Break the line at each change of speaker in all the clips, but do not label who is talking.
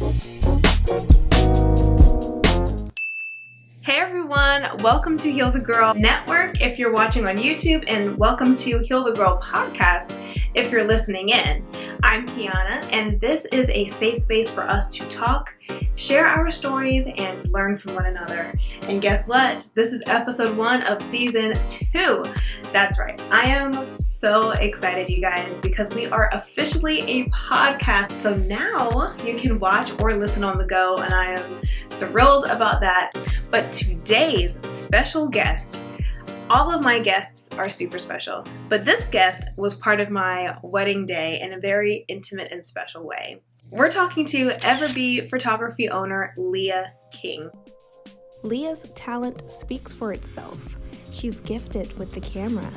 Hey everyone, welcome to Heal the Girl Network if you're watching on YouTube, and welcome to Heal the Girl Podcast if you're listening in. I'm Kiana, and this is a safe space for us to talk, share our stories, and learn from one another. And guess what? This is episode 1 of season 2. That's right. I am so excited, you guys, because we are officially a podcast. So now you can watch or listen on the go, and I am thrilled about that. But today's special guest, all of my guests are super special, but this guest was part of my wedding day in a very intimate and special way. We're talking to Everbee photography owner Leigha King. Leigha's talent speaks for itself. She's gifted with the camera,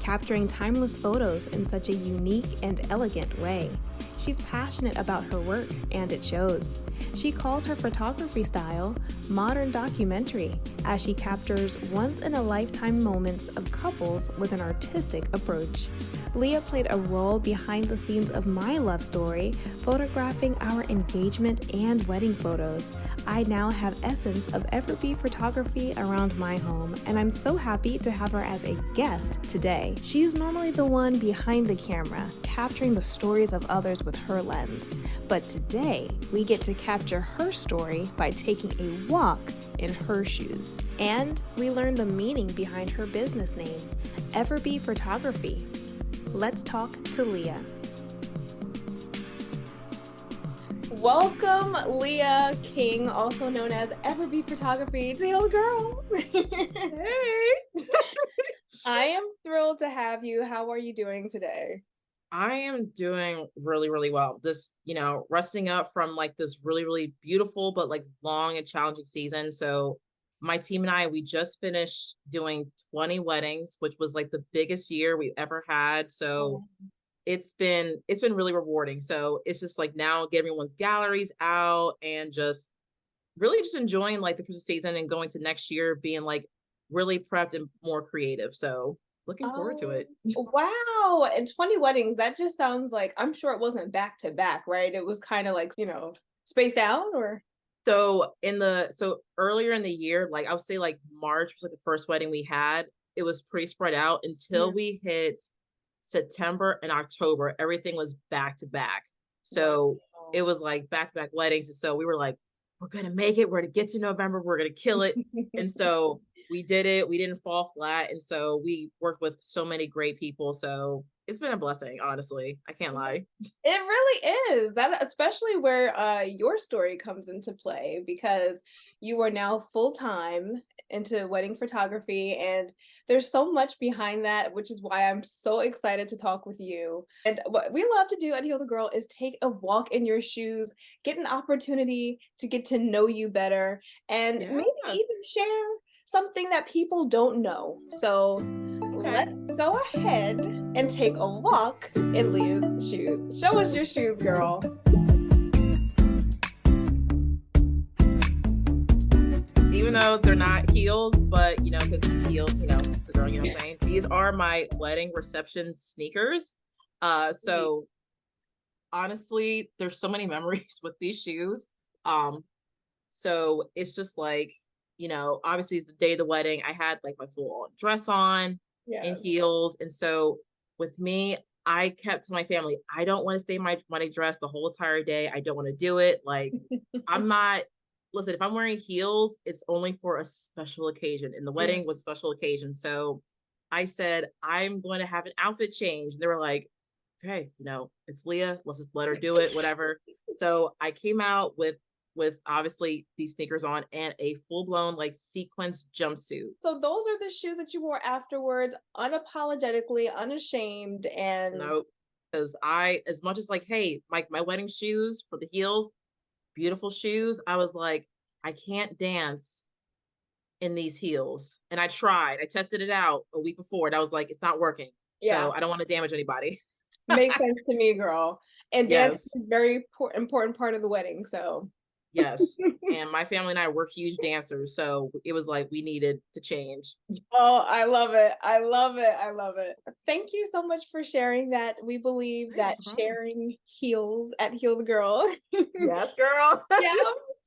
capturing timeless photos in such a unique and elegant way. She's passionate about her work, and it shows. She calls her photography style modern documentary, as she captures once-in-a-lifetime moments of couples with an artistic approach. Leigha played a role behind the scenes of my love story, photographing our engagement and wedding photos. I now have essence of Everbee photography around my home, and I'm so happy to have her as a guest today. She's normally the one behind the camera, capturing the stories of others with her lens. But today, we get to capture her story by taking a walk in her shoes. And we learn the meaning behind her business name, Everbee Photography. Let's talk to Leigha. Welcome, Leigha King, also known as Everbee Photography, to Heal the Girl. Hey! I am thrilled to have you. How are you doing today?
I am doing really, really well. Just, resting up from like this really, really beautiful, but like long and challenging season. So my team and I, we just finished doing 20 weddings, which was like the biggest year we've ever had. So it's been really rewarding. So it's just like now get everyone's galleries out and just really just enjoying like the Christmas season and going to next year being like really prepped and more creative. So looking forward to it.
Wow. And 20 weddings, that just sounds like, I'm sure it wasn't back to back, right? It was kind of like, spaced out or?
So earlier in the year, like I would say like March was like the first wedding we had. It was pretty spread out until
Yeah.
we hit September and October. Everything was back to back. So
Wow.
it was like back to back weddings. And so we were like, we're gonna make it. We're gonna get to November. We're gonna kill it. And so we did it. We didn't fall flat. And so we worked with so many great people. So it's been a blessing, honestly. I can't lie.
It really is. That especially where your story comes into play, because you are now full-time into wedding photography, and there's so much behind that, which is why I'm so excited to talk with you. And what we love to do at Heal the Girl is take a walk in your shoes, get an opportunity to get to know you better, and
Yeah.
maybe even share something that people don't know. So
Okay.
let's go ahead and take a walk in Leigha's shoes. Show us your shoes, girl.
Even though they're not heels, but because heels, the girl, what I'm saying. These are my wedding reception sneakers. So honestly, there's so many memories with these shoes. So it's just like, obviously it's the day of the wedding. I had like my full on dress on
Yeah.
and heels. And so with me, I kept to my family, I don't want to stay in my wedding dress the whole entire day. I don't want to do it. Like I'm not, listen, if I'm wearing heels, it's only for a special occasion. And the
Yeah.
wedding was special occasion. So I said, I'm going to have an outfit change. They were like, okay, it's Leigha. Let's just let her do it, whatever. So I came out with obviously these sneakers on and a full blown like sequence jumpsuit.
So those are the shoes that you wore afterwards, unapologetically, unashamed, and
No, because as much as like, hey, my wedding shoes for the heels, beautiful shoes. I was like, I can't dance in these heels. And I tried. I tested it out a week before and I was like, it's not working.
yeah,
So I don't want to damage anybody.
makes sense to me, girl. And dance
Yes.
is a very important part of the wedding. So
Yes. And my family and I were huge dancers, so it was like we needed to change.
Oh, I love it. I love it. I love it. Thank you so much for sharing that. We believe
Hey,
that
that's a problem.
sharing heals at Heal the Girl.
Yes, girl.
Yeah.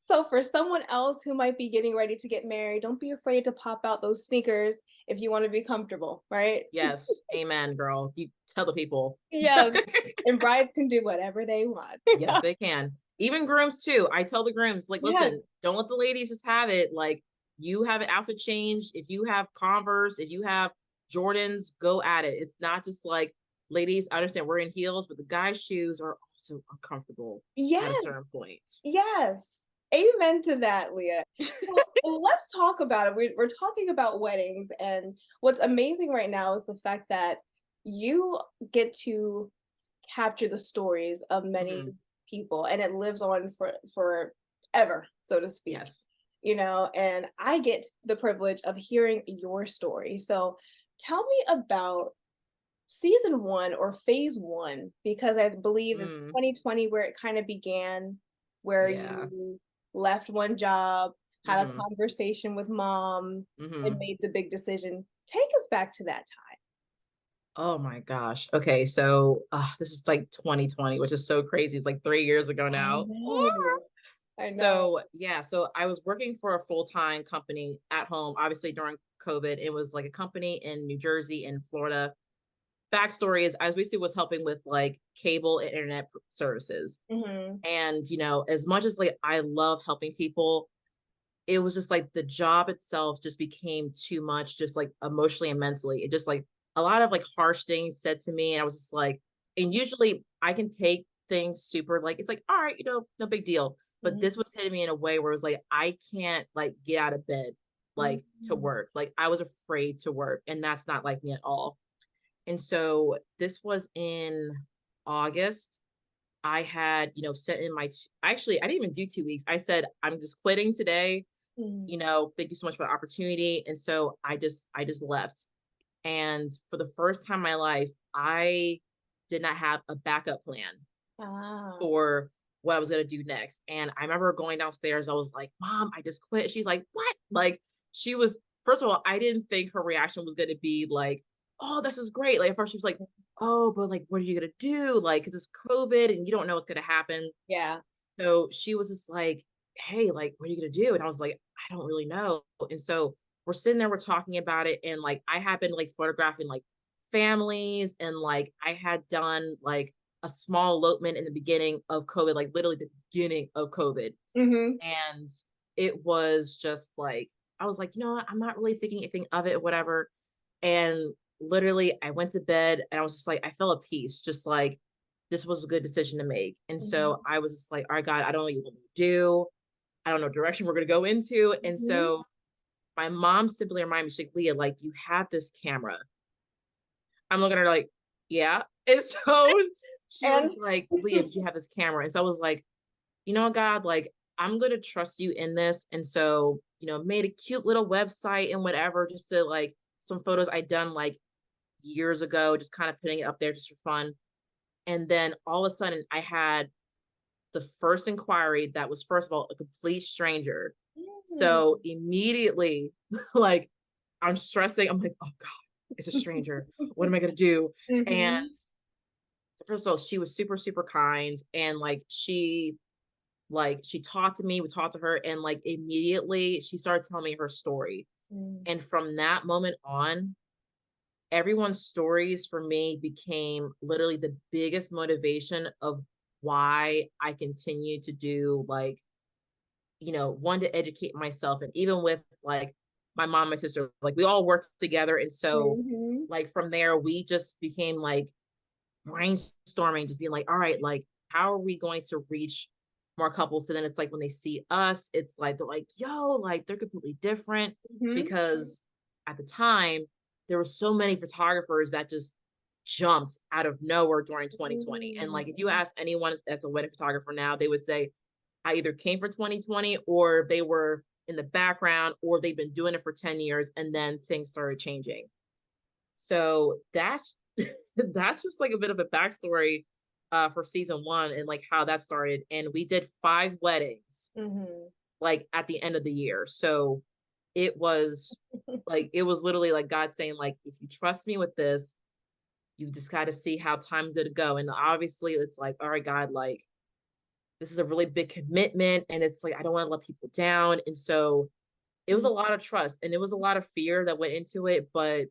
So for someone else who might be getting ready to get married, don't be afraid to pop out those sneakers if you want to be comfortable, right?
Yes. Amen, girl. You tell the people.
Yes. And brides can do whatever they want.
Yes, they can. Even grooms too. I tell the grooms, like,
Yes.
listen, don't let the ladies just have it. Like, you have an outfit change. If you have Converse, if you have Jordans, go at it. It's not just like, ladies, I understand we're in heels, but the guys' shoes are also uncomfortable at a
Yes.
certain point.
Yes. Amen to that, Leah. Well, let's talk about it. We're talking about weddings, and what's amazing right now is the fact that you get to capture the stories of many
Mhm.
people, and it lives on for forever, so to speak.
Yes.
And I get the privilege of hearing your story. So tell me about season one or phase one, because I believe it's
Mm,
2020 where it kind of began, where
yeah.
you left one job, had a
Mhm.
conversation with mom, and
Mhm.
made the big decision. Take us back to that time.
Oh my gosh. Okay, so this is like 2020, which is so crazy. It's like 3 years ago
I
now.
know. I know.
So yeah, so I was working for a full-time company at home, obviously during COVID. It was like a company in New Jersey and Florida. Backstory is I was basically was helping with like cable and internet services.
Mhm.
And as much as like I love helping people, it was just like the job itself just became too much, just like emotionally and mentally. It just like a lot of like harsh things said to me. And I was just like, and usually I can take things super like, it's like, all right, no big deal. But
Mhm.
this was hitting me in a way where it was like, I can't like get out of bed, like to
Mhm.
work. Like I was afraid to work. And that's not like me at all. And so this was in August. I had, set in actually, I didn't even do 2 weeks. I said, I'm just quitting today.
Mhm.
Thank you so much for the opportunity. And so I just left. And for the first time in my life, I did not have a backup plan
Ah.
for what I was gonna do next. And I remember going downstairs, I was like, Mom, I just quit. She's like, What? Like she was, first of all, I didn't think her reaction was gonna be like, oh, this is great. Like at first she was like, oh, but like, what are you gonna do? Like, because it's COVID and you don't know what's gonna happen.
Yeah.
So she was just like, hey, like, what are you gonna do? And I was like, I don't really know. And so we're sitting there, we're talking about it, and like I had been like photographing like families, and like I had done like a small elopement in the beginning of COVID, like literally the beginning of COVID.
Mhm.
And it was just like, I was like, you know what, I'm not really thinking anything of it, whatever. And literally I went to bed and I was just like, I felt at peace, just like this was a good decision to make. And so
Mhm.
I was just like, all right, God, I don't know what you want me to do. I don't know what direction we're gonna go into. And
Mhm.
so my mom simply reminded me, she's like, Leah, like you have this camera. I'm looking at her like, yeah. And so she
And
was like, Leah, you have this camera. And so I was like, you know, God, like I'm gonna trust you in this. And so, made a cute little website and whatever, just to like some photos I'd done like years ago, just kind of putting it up there just for fun. And then all of a sudden I had the first inquiry that was, first of all, a complete stranger.
Mm.
So immediately, like I'm stressing, I'm like, oh God, it's a stranger. What am I gonna do? And
Mhm.
first of all, she was super, super kind. And like she talked to me, we talked to her, and like immediately she started telling me her story.
Mm.
And from that moment on, everyone's stories for me became literally the biggest motivation of why I continue to do like, one, to educate myself. And even with like my mom, my sister, like we all worked together. And so
Mhm.
like from there, we just became like brainstorming, just being like, all right, like, how are we going to reach more couples? So then it's like when they see us, it's like they're like, yo, like they're completely different.
Mhm.
Because at the time, there were so many photographers that just jumped out of nowhere during 2020. And like if you
Mm.
ask anyone that's a wedding photographer now, they would say, I either came for 2020 or they were in the background or they've been doing it for 10 years and then things started changing. So that's that's just like a bit of a backstory for season 1 and like how that started, and we did 5 weddings
Mhm.
like at the end of the year. So it was like it was literally like God saying like, if you trust me with this, you just got to see how time's going to go. And obviously it's like, all right, God, like this is a really big commitment, and it's like I don't want to let people down. And so it was a
Mhm.
lot of trust and it was a lot of fear that went into it, but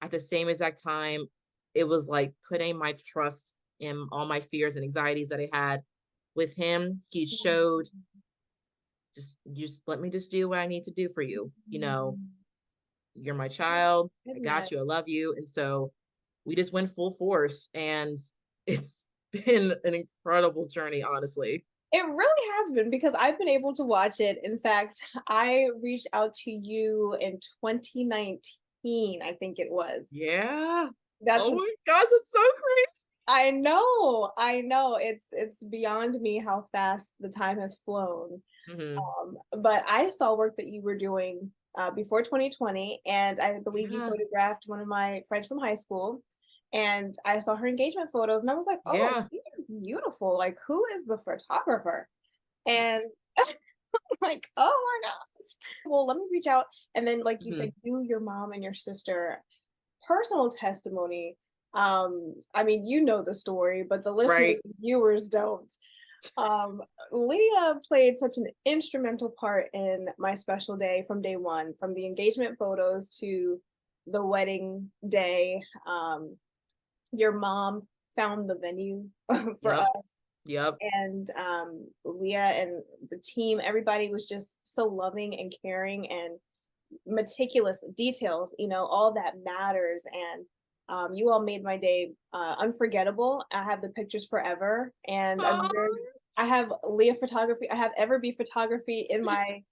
at the same exact time, it was like putting my trust in all my fears and anxieties that I had with him. He showed, just let me just do what I need to do for you. You know, you're my child. I
Goodness.
got you. I love you. And so we just went full force, and it's been an incredible journey, honestly.
It really has been because I've been able to watch it. In fact, I reached out to you in 2019, I think it was.
Yeah.
That's
Oh my gosh, it's so crazy.
I know. I know. It's beyond me how fast the time has flown.
Hmm.
But I saw work that you were doing before 2020, and I believe you
Yeah.
photographed one of my friends from high school, and I saw her engagement photos, and I was like, "Oh,
Yeah.
these are beautiful! Like, who is the photographer?" And like, "Oh my gosh!" Well, let me reach out, and then, like you
Hmm.
said, you, your mom, and your sister personal testimony. I mean, you know the story, but the listeners,
Right.
viewers don't. Um, Leah played such an instrumental part in my special day from day one, from the engagement photos to the wedding day. Your mom found the venue for
Yep.
us,
Yep.
and Leah and the team, everybody was just so loving and caring and meticulous details, all that matters. And you all made my day unforgettable. I have the pictures forever. And I mean,
Oh,
I have Leah photography. I have Everbee photography in my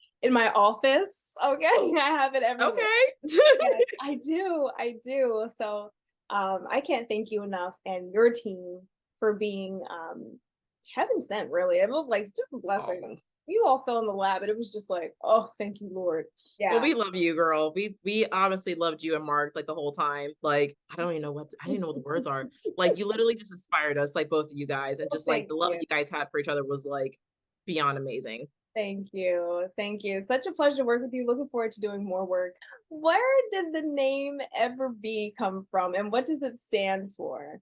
office. Okay. I have it everywhere.
okay.
Yes, I do. I do. So I can't thank you enough and your team for being heaven sent, really. It was like just a
Oh.
blessing. You all fell in the lab, and it was just like, oh, thank you, Lord.
Well,
Yeah.
we love you, girl. We honestly loved you and Mark like the whole time. Like, I don't even know what the words are. Like, you literally just inspired us, like both of you guys, and
Well,
just like
thank
the love
you.
that you guys had for each other was like beyond amazing.
Thank you. Thank you. Such a pleasure to work with you. Looking forward to doing more work. Where did the name Everbee come from, and what does it stand for?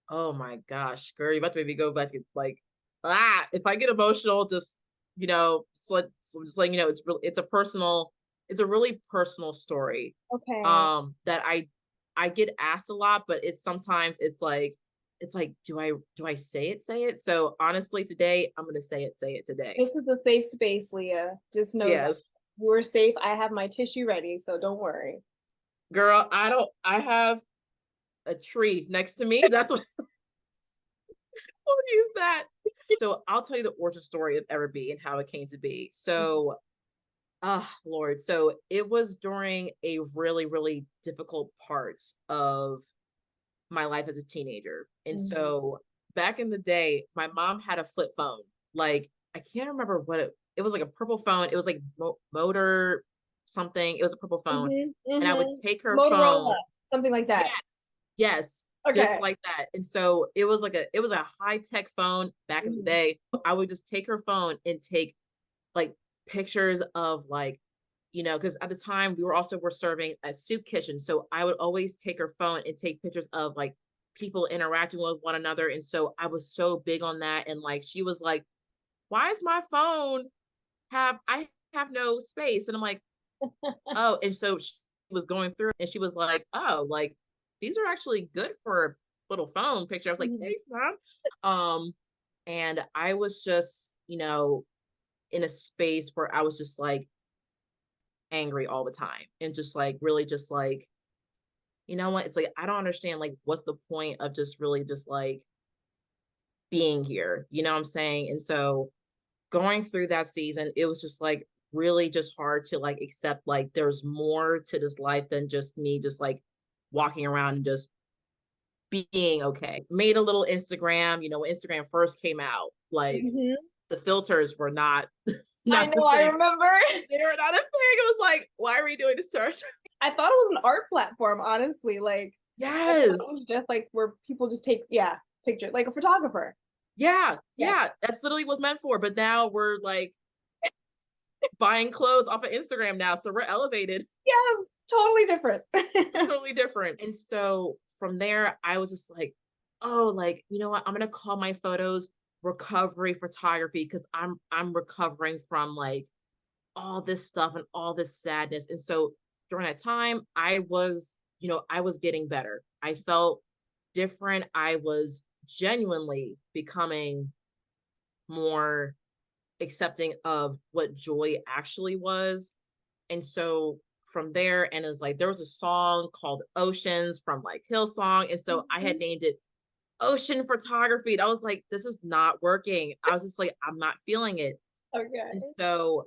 Oh my gosh, girl, you about to make me go back to like if I get emotional, just just like it's a really personal story.
Okay.
That I get asked a lot, but it's like, do I say it? So honestly, today I'm gonna say it today.
This is a safe space, Leah. Just know that
Yes.
you are safe. I have my tissue ready, so don't worry.
Girl, I have a tree next to me. That's what we'll use that. So I'll tell you the origin story of Everbee and how it came to be. So, Lord, so it was during a really, really difficult part of my life as a teenager. And
Mhm.
so back in the day, my mom had a flip phone. Like, I can't remember what it was, like a purple phone. It was like motor something. It was a purple phone.
Mhm.
And I would
Mhm.
take her
Motorola,
phone.
something like
Yes,
that.
yes, just
Okay.
like that. And so it was a high-tech phone back in the
Mhm.
day. I would just take her phone and take like pictures of like, because at the time we're serving a soup kitchen. So I would always take her phone and take pictures of like people interacting with one another. And so I was so big on that. And like she was like, why is my phone I have no space? And I'm like, oh, and so she was going through and she was like, oh, like these are actually good for a little phone picture. I was like,
Mhm.
thanks, mom. Um, and I was just, in a space where I was just like angry all the time and just like really just like, you know what? It's like I don't understand like what's the point of just really just like being here. You know what I'm saying? And so going through that season, it was just like really just hard to like accept like there's more to this life than just me just like walking around and just being okay. Made a little Instagram, when Instagram first came out, like
Mhm.
the filters were not
I
not the
know, I
thing.
remember.
They were not a thing. It was like, why are we doing this to ourselves?
I thought it was an art platform, honestly. Like, I thought it
Yes.
was just like where people just take, yeah. picture, like a photographer.
Yeah,
Yes.
yeah, that's literally what's meant for. But now we're like buying clothes off of Instagram now, so we're elevated.
Yes, totally different.
Totally different. And so from there, I was just like, oh, like, you know what? I'm gonna call my photos recovery photography because I'm recovering from like all this stuff and all this sadness. And so during that time, I was, I was getting better. I felt different. I was genuinely becoming more accepting of what joy actually was. And so from there, and it's like there was a song called Oceans from like Hillsong. And so I had
Mhm.
named it Ocean Photography. And I was like, this is not working. I was just like, I'm not feeling it. And
Okay.
so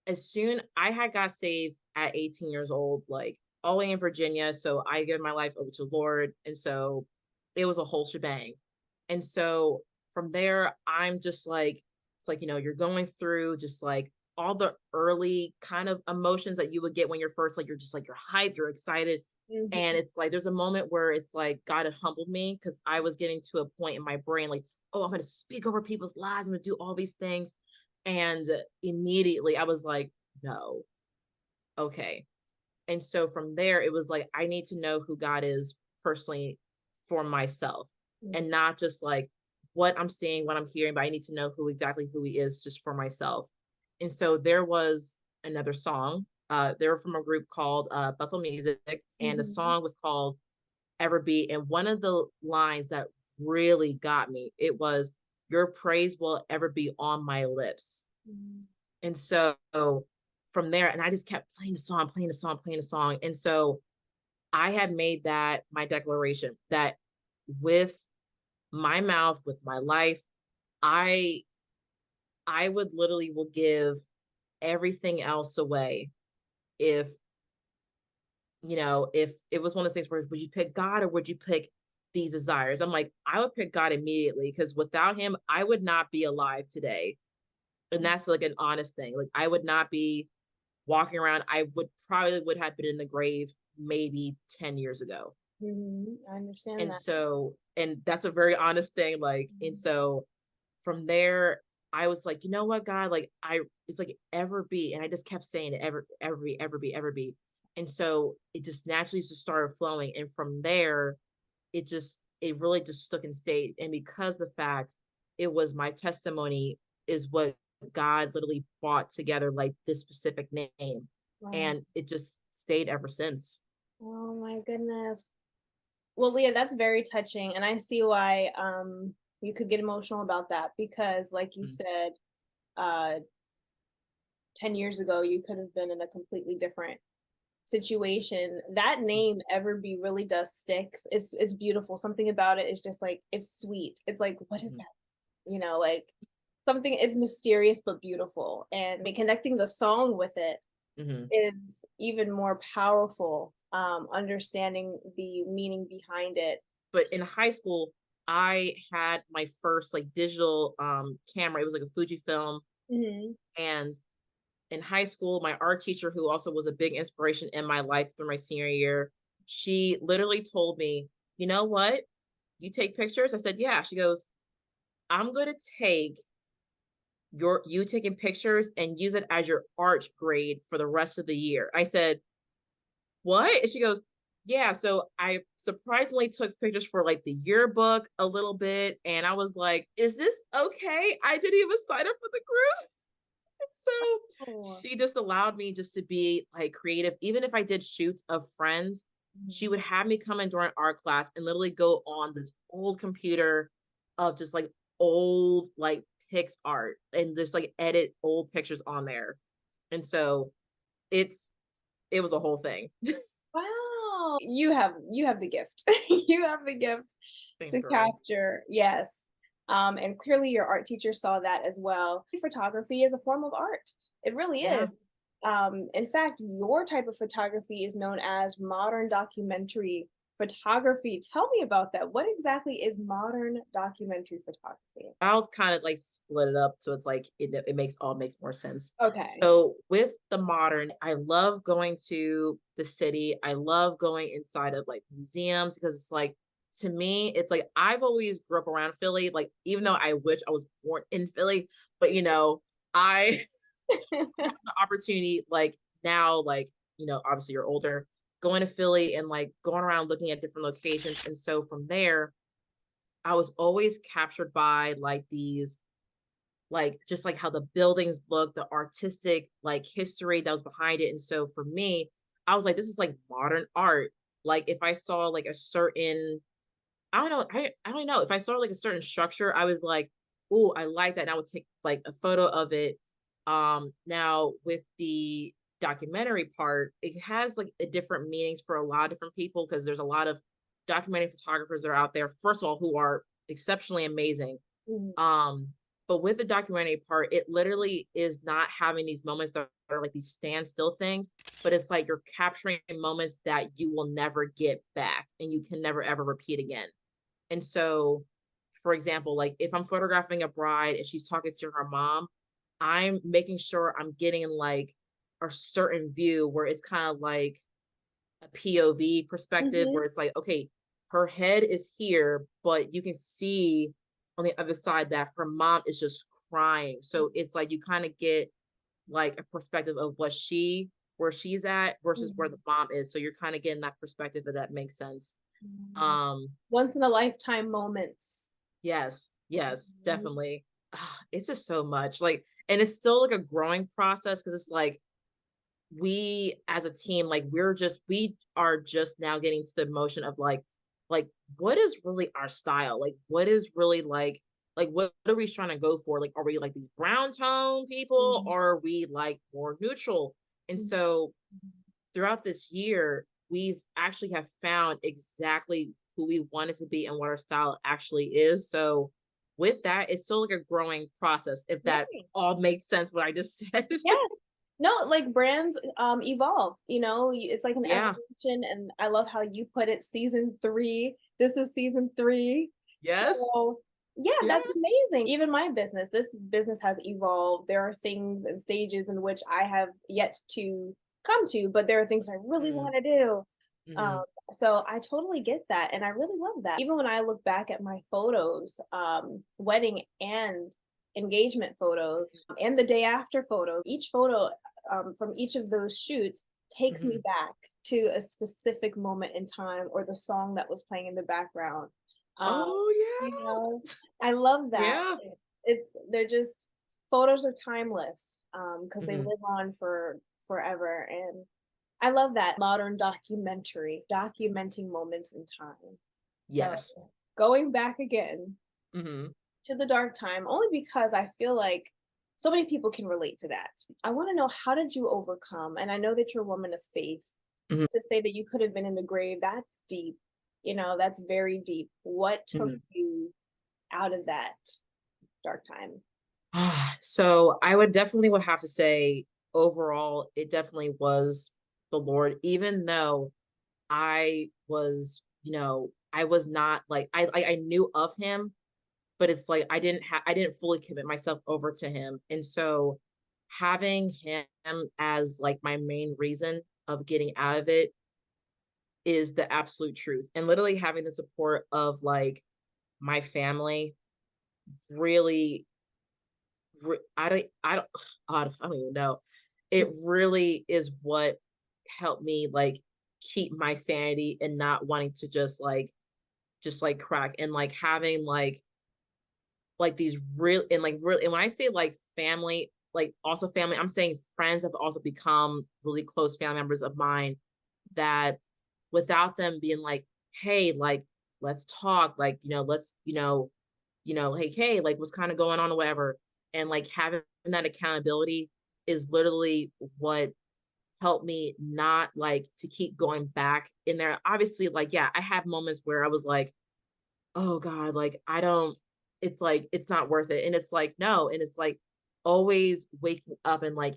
as soon I had got saved at 18 years old, like all the way in Virginia. So I gave my life over to the Lord. And so it was a whole shebang. And so from there, I'm just like, it's like, you're going through just like all the early kind of emotions that you would get when you're first, like, you're just like, you're hyped, you're excited. And
Mhm.
it's like, there's a moment where it's like, God had humbled me because I was getting to a point in my brain, like, oh, I'm going to speak over people's lives. I'm going to do all these things. And immediately I was like, no, okay. And so from there, it was like, I need to know who God is personally for myself and
Mhm.
not just like what I'm seeing, what I'm hearing, but I need to know who he is just for myself. And so there was another song. They were from a group called Bethel Music, and the
Mhm.
song was called Ever Be. And one of the lines that really got me, it was, your praise will ever be on my lips.
Mhm.
And so from there, and I just kept playing the song, playing the song, playing the song. And so I had made that my declaration that with my mouth, with my life, I I would literally will give everything else away if, if it was one of those things where would you pick God or would you pick these desires? I'm like, I would pick God immediately because without him, I would not be alive today. And that's like an honest thing. Like I would not be walking around. I would probably would have been in the grave maybe 10 years ago.
Mhm. I understand
And
that.
so, and that's a very honest thing. Like, and
Mhm.
so from there, I was like, you know what, God, like it's like ever be. And I just kept saying it, ever be, ever be, ever be. And so it just naturally just started flowing. And from there, it really just stuck and stayed. And because the fact it was my testimony is what God literally brought together, like this specific name.
Wow.
And it just stayed ever since.
Oh my goodness. Well, Leah, that's very touching, and I see why you could get emotional about that because, like you
Mhm.
said, uh, 10 years ago you could have been in a completely different situation. That name Everby really does sticks. It's beautiful. Something about it is just like it's sweet. It's like what is
Mhm.
that? Like something is mysterious but beautiful, and connecting the song with it
Mhm.
is even more powerful. Understanding the meaning behind it.
But in high school, I had my first like digital camera. It was like a Fujifilm.
Mhm.
And in high school, my art teacher, who also was a big inspiration in my life through my senior year, she literally told me, you know what? You take pictures? I said, yeah. She goes, I'm going to take you taking pictures and use it as your art grade for the rest of the year. I said, what? And she goes, yeah. So I surprisingly took pictures for like the yearbook a little bit. And I was like, is this okay? I didn't even sign up for the group. So
Oh.
she just allowed me just to be like creative. Even if I did shoots of friends, she
Mhm.
would have me come in during art class and literally go on this old computer of just like old like Pix art and just like edit old pictures on there. And so it's it was a whole thing.
Wow. You have the gift. You have the gift
Thanks,
to
girl.
capture. Yes. And clearly your art teacher saw that as well. Photography is a form of art. It really is.
Yeah.
In fact, your type of photography is known as modern documentary photography. Tell me about that. What exactly is modern documentary photography?
I'll kind of like split it up so it's like it makes more sense.
Okay.
So with the modern, I love going to the city. I love going inside of like museums because it's like to me, it's like I've always grew up around Philly. Like, even though I wish I was born in Philly, but I have the opportunity, like now, like, obviously you're older, going to Philly and like going around looking at different locations. And so from there, I was always captured by like these, like just like how the buildings look, the artistic like history that was behind it. And so for me, I was like, this is like modern art. Like if I saw like a certain, I don't know, I don't know. If I saw like a certain structure, I was like, oh, I like that. And I would take like a photo of it. Now with the documentary part, it has like a different meanings for a lot of different people because there's a lot of documentary photographers that are out there, first of all, who are exceptionally amazing.
Mhm.
Um, but with the documentary part, it literally is not having these moments that are like these standstill things, but it's like you're capturing moments that you will never get back and you can never ever repeat again. And so, for example, like if I'm photographing a bride and she's talking to her mom, I'm making sure I'm getting like a certain view where it's kind of like a POV perspective
Mhm.
where it's like, okay, her head is here, but you can see on the other side that her mom is just crying. So it's like you kind of get like a perspective of where she's at versus where the
Mhm.
mom is. So you're kind of getting that perspective, if that makes sense.
Mhm.
Um,
Once in a lifetime moments.
yes, yes,
Mhm.
definitely. It's just so much like, and it's still like a growing process because it's like we as a team, like we are just now getting to the motion of like what is really our style? Like what is really like what are we trying to go for? Like are we like these brown tone people
Mhm.
or are we like more neutral? And
Mhm.
so throughout this year, we've actually have found exactly who we wanted to be and what our style actually is. So with that, it's still like a growing process, if that
Right.
all makes sense what I just said.
Yeah. No, like brands evolve, it's like an
Yeah.
evolution, and I love how you put it, season 3. This is season 3.
Yes.
So, yeah,
Yeah.
that's amazing. Even my business, this business has evolved. There are things and stages in which I have yet to come to, but there are things I really
Mm,
want to do. Um,
mhm.
so I totally get that, and I really love that. Even when I look back at my photos, wedding and engagement photos, and the day after photos, each photo from each of those shoots takes me
Mhm.
back to a specific moment in time or the song that was playing in the background. Um,
Oh
you
yeah.
know, I love that.
Yeah.
They're just photos are timeless because they
Mhm.
live on for forever, and I love that modern documentary, documenting moments in time. So
Yes.
going back again
Mhm.
to the dark time only because I feel like so many people can relate to that. I want to know, how did you overcome? And I know that you're a woman of faith.
Mhm.
To say that you could have been in the grave, that's deep. That's very deep. What took
Mhm.
you out of that dark time?
So I would have to say overall, it definitely was the Lord, even though I was, I was not like I knew of him, but it's like I didn't fully commit myself over to him. And so having him as like my main reason of getting out of it is the absolute truth. And literally having the support of like my family really I don't God, I don't even know. It really is what helped me like keep my sanity and not wanting to just like crack and like having like these real and like real and when I say like family, like also family, I'm saying friends have also become really close family members of mine that without them being like, hey, like let's talk, like, let's, hey, like what's kind of going on or whatever. And like having that accountability is literally what helped me not like to keep going back in there. Obviously, like, yeah, I have moments where I was like, oh God, like I don't, it's like, it's not worth it. And it's like, no. And it's like always waking up and like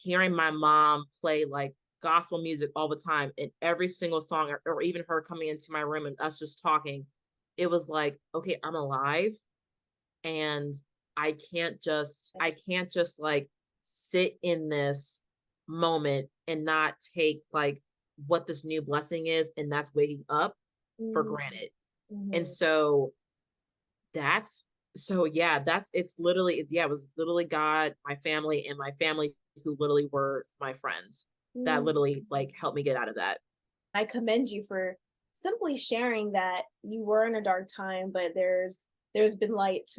hearing my mom play like gospel music all the time and every single song, or even her coming into my room and us just talking. It was like, okay, I'm alive and I can't just like sit in this moment and not take like what this new blessing is, and that's waking up for
Mhm.
granted. And
Mhm.
so that's so yeah, that's it's literally yeah, it was literally God, my family, and my family who literally were my friends that
Mm.
literally like helped me get out of that.
I commend you for simply sharing that you were in a dark time, but there's been light.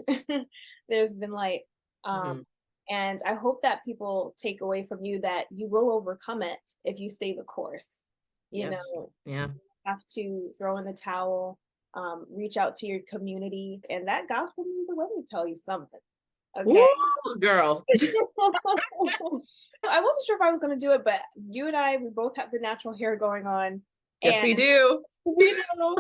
There's been light. Um,
Mhm.
and I hope that people take away from you that you will overcome it if you stay the course. You
Yes.
know,
Yeah.
have to throw in the towel, reach out to your community, and that gospel music, let me tell you something. Okay.
Woo, girl.
I wasn't sure if I was going to do it, but you and I, we both have the natural hair going on.
Yes,
And
we do.
we do.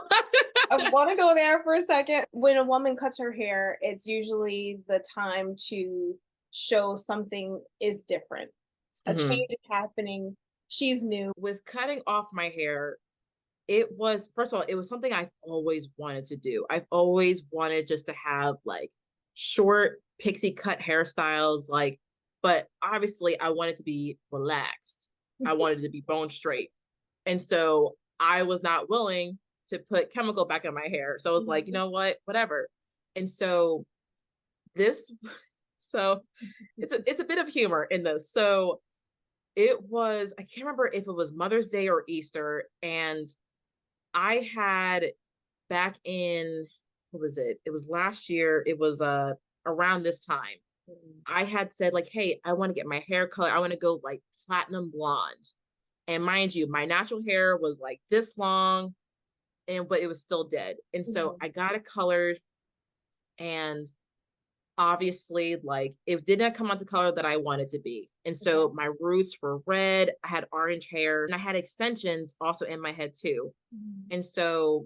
I want to go there for a second. When a woman cuts her hair, it's usually the time to show something is different. A
Mhm.
change is happening. She's new.
With cutting off my hair, it was first of all, it was something I've always wanted to do. I've always wanted just to have like short pixie cut hairstyles, like, but obviously I wanted to be relaxed. I wanted to be bone straight. And so I was not willing to put chemical back in my hair. So I was like, you
Mhm.
know what, whatever. And so this, so it's a bit of humor in this. So it was, I can't remember if it was Mother's Day or Easter, and I had back in what was it? It was last year. It was around this time. I had said like, "Hey, I want to get my hair color. I want to go like platinum blonde." And mind you, my natural hair was like this long and but it was still dead. And so
Mhm.
I got it colored and obviously like it did not come out the color that I wanted to be. And
Okay.
so my roots were red, I had orange hair, and I had extensions also in my head too.
Mhm.
And so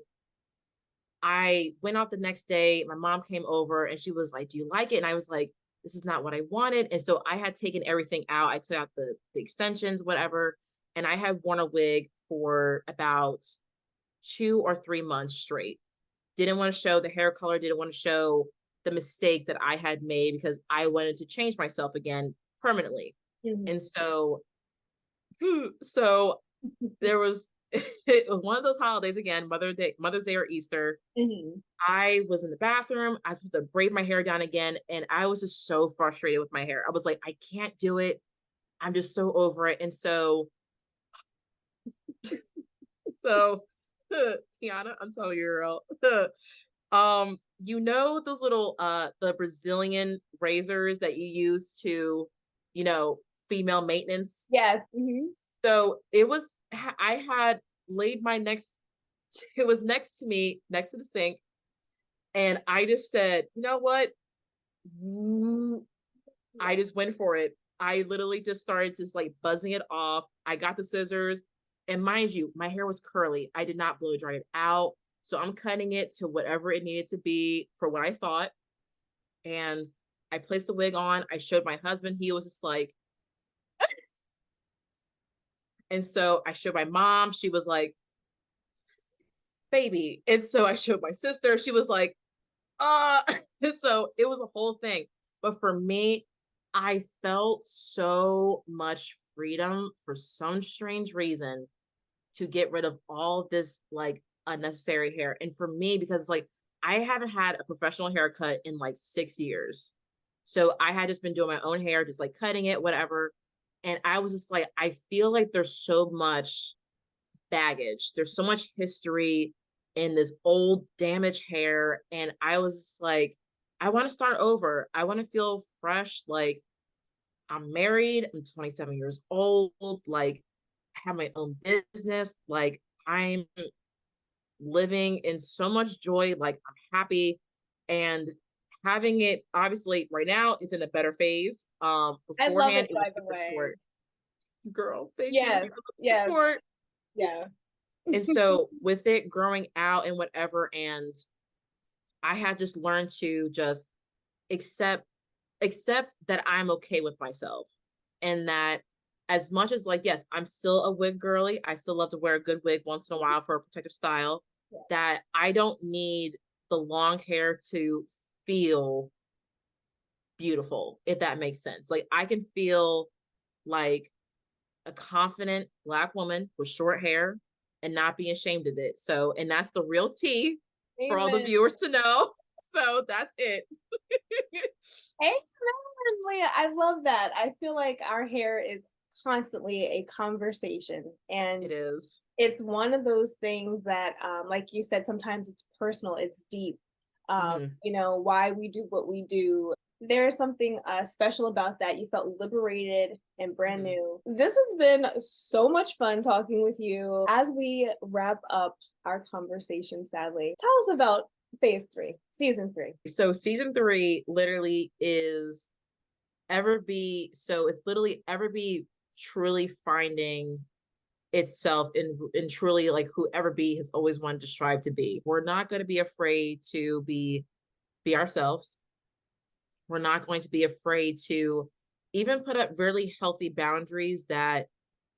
I went out the next day. My mom came over and she was like, "Do you like it?" And I was like, "This is not what I wanted." And so I had taken everything out. I took out the extensions, whatever. And I had worn a wig for about 2 or 3 months straight. Didn't want to show the hair color, didn't want to show the mistake that I had made because I wanted to change myself again permanently. And
Mhm.
so there was it was one of those holidays again, Mother's Day or Easter.
Mhm.
I was in the bathroom. I was supposed to braid my hair down again. And I was just so frustrated with my hair. I was like, I can't do it. I'm just so over it. And so, Kiana, I'm telling you, girl. You know those little the Brazilian razors that you use to, you know, female maintenance.
Yes. Mhm.
So I had laid my next, it was next to me, next to the sink, and I just said, you know what? I just went for it. I literally just started just like buzzing it off. I got the scissors, and mind you, my hair was curly. I did not blow dry it out. So I'm cutting it to whatever it needed to be for what I thought. And I placed the wig on. I showed my husband. He was just like, and so I showed my mom. She was like, baby. And so I showed my sister. She was like, uh, so it was a whole thing. But for me, I felt so much freedom for some strange reason to get rid of all this like unnecessary hair. And for me, because like I haven't had a professional haircut in like 6 years. So I had just been doing my own hair, just like cutting it, whatever. And I was just like, I feel like there's so much baggage. There's so much history in this old damaged hair. And I was just like, I want to start over. I want to feel fresh. Like I'm married, I'm 27 years old, like I have my own business, like I'm living in so much joy, like I'm happy and having it obviously right now it's in a better phase.
I love
Beforehand
it,
it
by
was
the
super
way.
short. Girl, thank you
Yes.
for the
Yes.
support.
Yeah.
And so with it growing out and whatever, and I have just learned to just accept that I'm okay with myself and that as much as like yes, I'm still a wig girly. I still love to wear a good wig once in a while for a protective style.
Yes.
That I don't need the long hair to feel beautiful, if that makes sense. Like I can feel like a confident Black woman with short hair and not be ashamed of it. So, and that's the real tea. for all the
Amen.
viewers to know. So that's it.
Amen, Leah. I love that. I feel like our hair is constantly a conversation,
It
and
is.
it's one of those things that, like you said, sometimes it's personal, it's deep.
Mhm.
Why we do what we do. There's something special about that. You felt liberated and brand
Mhm.
new. This has been so much fun talking with you. As we wrap up our conversation, sadly, tell us about phase three, season three.
So season 3 literally is it's literally Everbee truly finding itself in truly like who Everbee has always wanted to strive to be. We're not going to be afraid to be ourselves. We're not going to be afraid to even put up really healthy boundaries that,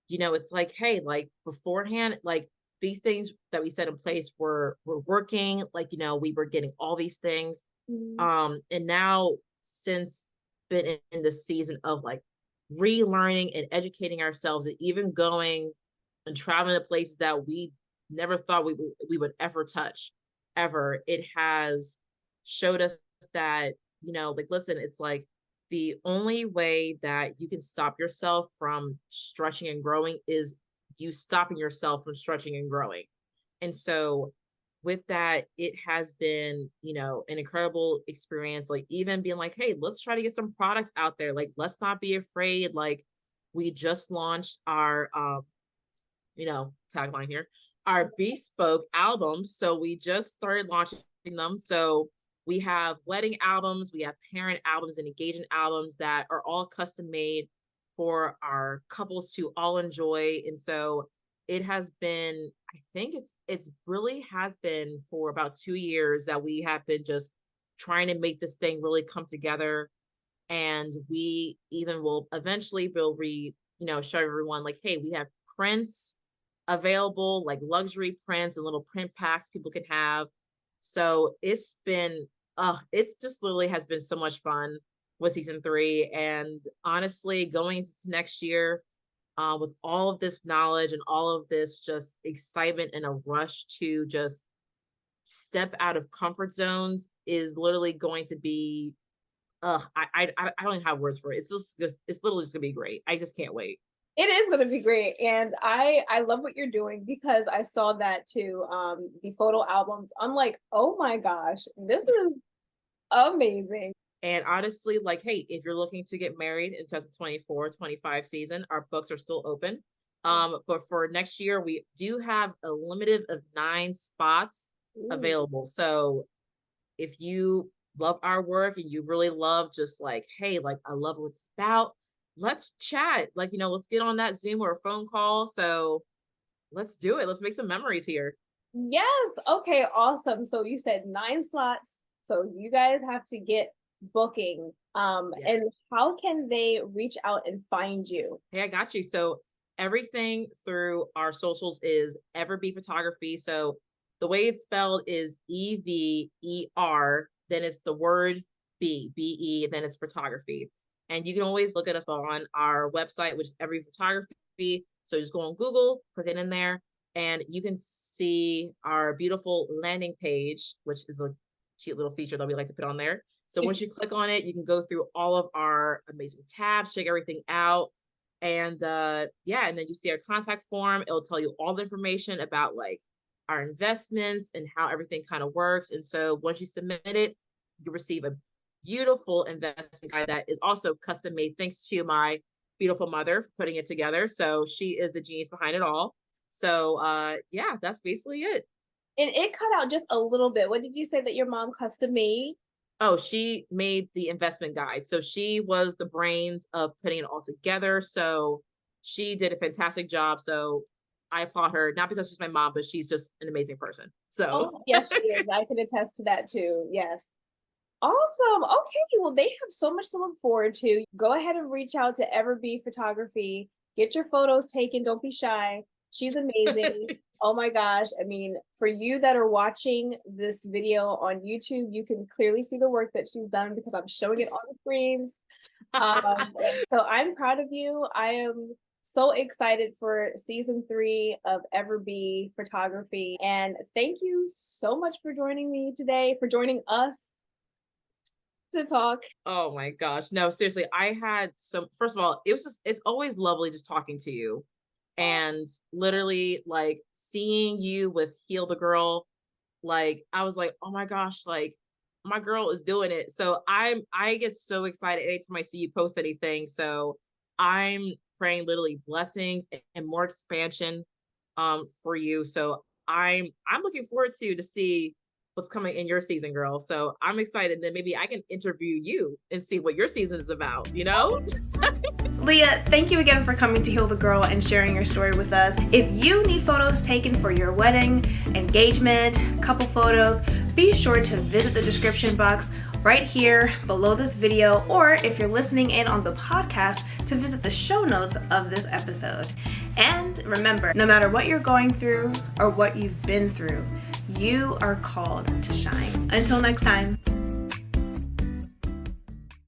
it's like, hey, like beforehand, like these things that we set in place were working, like, we were getting all these things.
Mm.
And now since been in the season of like relearning and educating ourselves and even going and traveling to places that we never thought we would ever touch ever, it has showed us that, like, listen, it's like the only way that you can stop yourself from stretching and growing is you stopping yourself from stretching and growing. And so with that, it has been, an incredible experience. Like even being like, hey, let's try to get some products out there. Like, let's not be afraid. Like we just launched our tagline here, our bespoke albums. So we just started launching them. So we have wedding albums, we have parent albums and engagement albums that are all custom made for our couples to all enjoy. And so it has been, I think it's really has been for about 2 years that we have been just trying to make this thing really come together. And we even will eventually show everyone like, hey, we have prints available, like luxury prints and little print packs people can have. So it's just literally has been so much fun with season 3. And honestly, going into next year, with all of this knowledge and all of this just excitement and a rush to just step out of comfort zones is literally going to be I don't even have words for it. It's literally just gonna be great. I just can't wait.
It is going to be great, and I love what you're doing because I saw that too. The photo albums. I'm like, oh my gosh, this is amazing.
And honestly, like, hey, if you're looking to get married in 2024-25 season, our books are still open. But for next year, we do have a limited of 9 spots
Ooh.
available. So if you love our work and you really love just like, hey, like I love what it's about, let's chat. Like, let's get on that Zoom or a phone call. So let's do it. Let's make some memories here.
Yes. Okay. Awesome. So you said 9 slots. So you guys have to get booking. And
Yes.
how can they reach out and find you?
Hey, I got you. So everything through our socials is Everbee Photography. So the way it's spelled is EVER, then it's the word BE, then it's photography. And you can always look at us on our website, which is Everbee Photography. So just go on Google, click it in there, and you can see our beautiful landing page, which is a cute little feature that we like to put on there. So once you click on it, you can go through all of our amazing tabs, check everything out. And yeah, and then you see our contact form. It'll tell you all the information about like our investments and how everything kind of works. And so once you submit it, you receive a beautiful investment guide that is also custom made thanks to my beautiful mother for putting it together. So she is the genius behind it all. So yeah, that's basically it.
And it cut out just a little bit. What did you say that your mom custom made?
Oh, she made the investment guide. So she was the brains of putting it all together. So she did a fantastic job. So I applaud her, not because she's my mom, but she's just an amazing person. So
Oh, yes, she is. I can attest to that too. Yes. Awesome. Okay. Well, they have so much to look forward to. Go ahead and reach out to Everbee Photography. Get your photos taken. Don't be shy. She's amazing. Oh my gosh. I mean, for you that are watching this video on YouTube, you can clearly see the work that she's done because I'm showing it on the screens. So I'm proud of you. I am So excited for season 3 of Ever Be Photography. And thank you so much for joining me today, for joining us to talk.
Oh my gosh. No, seriously, I had some, first of all, it's always lovely just talking to you. And literally, like, seeing you with Heal the Girl, like, I was like, oh my gosh, like, my girl is doing it. So I get so excited anytime I see you post anything. So I'm praying literally blessings and more expansion for you. So I'm looking forward to see what's coming in your season, girl. So I'm excited that maybe I can interview you and see what your season is about, you know?
Leigha, thank you again for coming to Heal the Girl and sharing your story with us. If you need photos taken for your wedding, engagement, couple photos, be sure to visit the description box right here below this video, or if you're listening in on the podcast, to visit the show notes of this episode. And remember, no matter what you're going through or what you've been through, you are called to shine. Until next time.